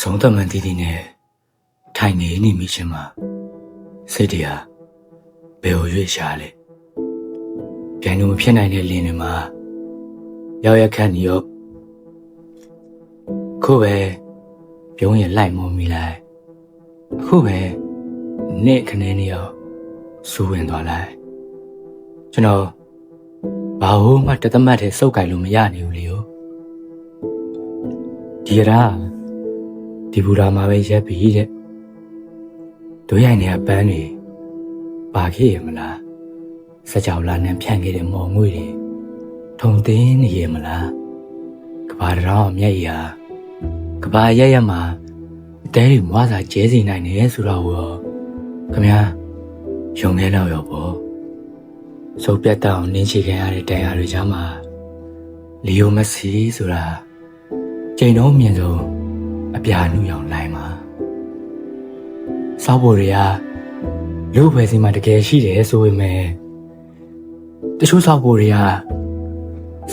ဆုံးသက်မှန်တည်တည်နဲ့ထိုင်နေနေမိချင်းမှာစိတ်တရားဘယ်ကိုရွေ့ရှာလဲပြန်လို့မဖြစ်နိုင်တဲ့လင်းတွေမှာရောက်ရခန့်နေရောခုပဲပြုံးရလိုက်မုံမိလိုက်အခုပဲနေ့ခနဲ့နေရောစူးဝင်သွားလိုက်ကျွန်တော်ဘာလို့မှတသမတ်ထဲစုပ်ကြိုင်လို့မရနေဘူးလေဒီရာဒီဘူရာမှာပဲရက်ပြီးတဲ့တို့ရိုင်နေပန်းတွေပါခဲ့ရမလားစကြောလာနဲ့ဖြန့်ခဲ့တဲ့မော်ငွေတွေထုံသိင်းနေရမလားကဘာတော်မျက်ရည်ဟာကဘာရရမှာတဲတွေမွားစာကျဲစီနိုင်နေဆိုတော့ခမညာယုံနေတော့ရောပေါ့စုပ်ပြတ်တောင်နင်းချခံရတဲ့တရားတွေကြားမှာလီယိုမက်ဆီဆိုတာချိန်တော့မြင်ဆုံးအပြာနုရောင်လိုင်းမှာစောက်ဖို့တွေကလူပဲစီမှာတကယ်ရှိတယ်ဆိုပေမဲ့တချို့စောက်ဖို့တွေက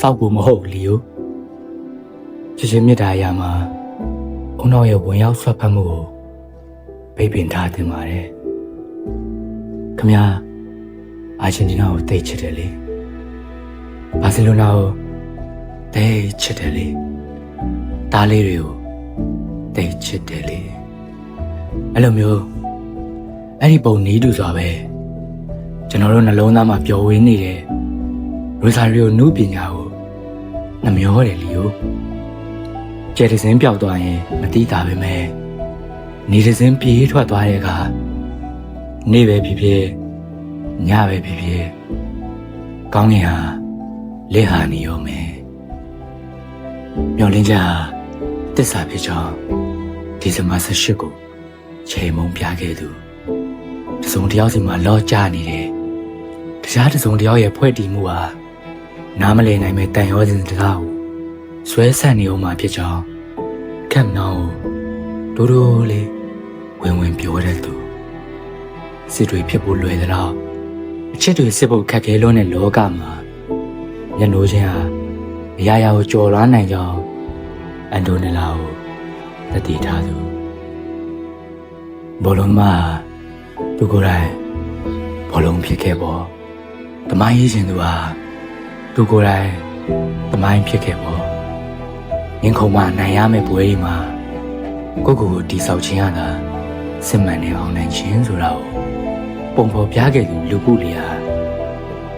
စောက်ဖို့မဟုတ်လီယိုချစ်ချင်းမြတ်တာရမှာအုံတော်ရဲ့ဝင်ရောက်ဆွတ်ဖက်မှုကိုပိတ်ပင်ထားတင်ပါတယ်ခမညာအာဂျင်တီနာကိုတိတ်ချစ်တယ်လေဘာစီလိုနာကိုတိတ်ချစ်တယ်လေတားလေးတွေကိုတိတ်ချစ်တယ်လေအဲ့လိုမျိုးအဲ့ဒီပုံနီးတူစွာပဲကျွန်တော်တို့နှလုံးသားမှာပျော်ဝေးနေတဲ့ရိုဆာရီယိုနုပညာကိုနှမျောတယ်လီယိုကျဲတစင်းပျောက်သွားရင်မတိတာပဲမဲ့နေတစင်းပြေးထွက်သွားတဲ့အခါနေပဲဖြစ်ဖြစ်ညပဲဖြစ်ဖြစ်ကောင်းငင်ဟာလက်ဟာနေရောမယ်မျောလင်းကြတစ္ဆာဖြစ်ကြောင်းဒီဇင်ဘာ18ကိုချိန်မုံပြခဲ့သူတစုံတယောက်စီမှာလောကျနေတယ်တရားတစုံတယောက်ရဲ့ဖွဲ့တည်မှုဟာနားမလည်နိုင်မဲ့တန်ရောစဉ်တကားကိုဆွဲဆန့်နေအောင်မှဖြစ်ကြောင်းကပ်နောင်ဒိုးဒိုးလေးဝင်ပြောတဲ့သူစစ်တွေဖြစ်ဖို့လွယ်တဲ့တော့အချစ်တွေစစ်ဖို့ခက်ခဲလွန်းတဲ့လောကမှာမျက်နှိုးချင်းဟာအရာရာကိုကြော်လွှမ်းနိုင်ကြောင်းအန်တိုနီလာကိုတတိထားသူဘောလုံးမှာသူကိုယ်တိုင်ဘောလုံးဖြစ်ခဲ့ပေါ်တမိုင်းရေးရှင်သူဟာသူကိုယ်တိုင်တမိုင်းဖြစ်ခဲ့ပေါ်ငင်းခုံမနိုင်ရမယ့်ပွဲဒီမှာကိုကိုကိုတီဆောက်ခြင်းရတာစစ်မှန်တဲ့အောင်နိုင်ခြင်းဆိုတာကိုပုံဖော်ပြခဲ့သူလူပုလီဟာ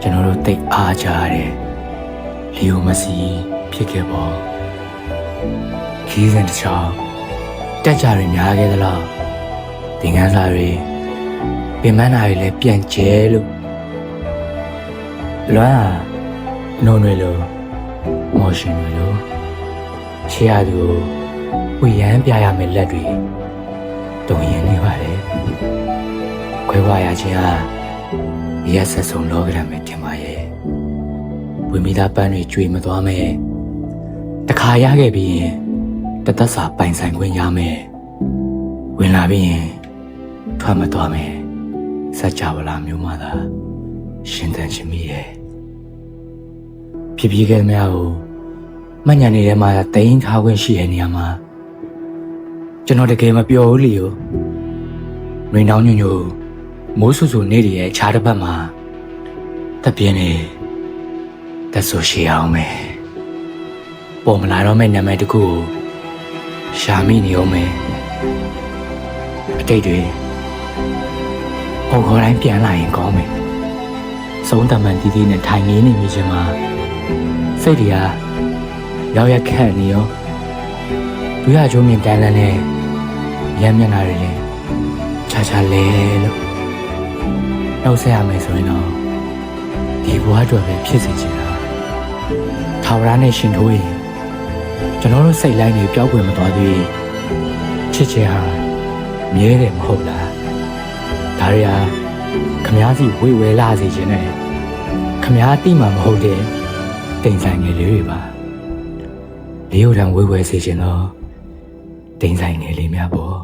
ကျွန်တော်တို့သိအားကြတဲ့လီယိုမက်ဆီဖြစ်ခဲ့ပေါ်ခီးစံတစ်ချောင်းတက်ကြတွေများခဲ့သလားသင်ခန်းစာတွေပင်ပန်းတာတွေလည်းပြန်ကျဲလို့လွမ်းဟာနှုံတွေလို့မော်ရှင်တွေလို့ရှေ့ရသူကိုဝရမ်းပြရမယ့်လက်တွေတုံရင်နေပါလေခွဲဝါရခြင်းဟာရက်ဆက်ဆုံးလောကရမယ်တင်ပါရဲ့ဝိမိသားပန်းတွေကျွေမသွားမယ်တခါရခဲ့ပြီးရင်တသက်စာပိုင်ဆိုင်ခွင့်ရမယ်ဝင်လာပြီးရင်ထွက်မသွားမယ်စัจ java လာမျိုးမှသာရှင်သန်ရှင်မိရဲ့ဖြစ်ပြီးခဲ့သမျှကိုမှတ်ဉာဏ်တွေထဲမှာတိန်းထားခွင့်ရှိတဲ့နေရာမှာကျွန်တော်တကယ်မပြောဘူးလီယိုရင်းတောင်းညွညိုမိုးဆူဆူနေရဲ့ခြားတစ်ပတ်မှာတပြင်းနေတဆူရှိအောင်မယ်ပေါ်မလာတော့မယ့်နာမည်တစ်ခုကိုရှာမိနေအောင်မယ်အတိတ်တွေဟောခေါ်တိုင်းပြန်လာရင်ကောင်းမယ်ဆုံးတမန်တီးတီးနဲ့ထိုင်နေနေမိချင်းမှာစိတ်တွေကရောက်ရခန့်နေရောဒူရချိုးမြင်တန်းလန်းနဲ့ရမ်းမျက်နှာတွေလည်းခြားခြားလဲလို့နှုတ်ဆက်ရမယ်ဆိုရင်တော့ဒီဘဝအတွက်ပဲဖြစ်စေချင်တာထာဝရနဲ့ရှင်ထိုးရင်ကျွန်တော်တို့စိတ်လိုက်နေပျောက်ွယ်မသွားသေးချစ်ချင်ဟာမြဲတယ်မဟုတ်လားဒါရီဟာခမားစီဝေဝဲလာစေခြင်းနဲ့ခမားတိမှမဟုတ်တဲ့တိမ်ဆိုင်ငယ်လေးတွေပါလေးဟိုတံဝေဝဲစေခြင်းတော့တိမ်ဆိုင်ငယ်လေးများပေါ့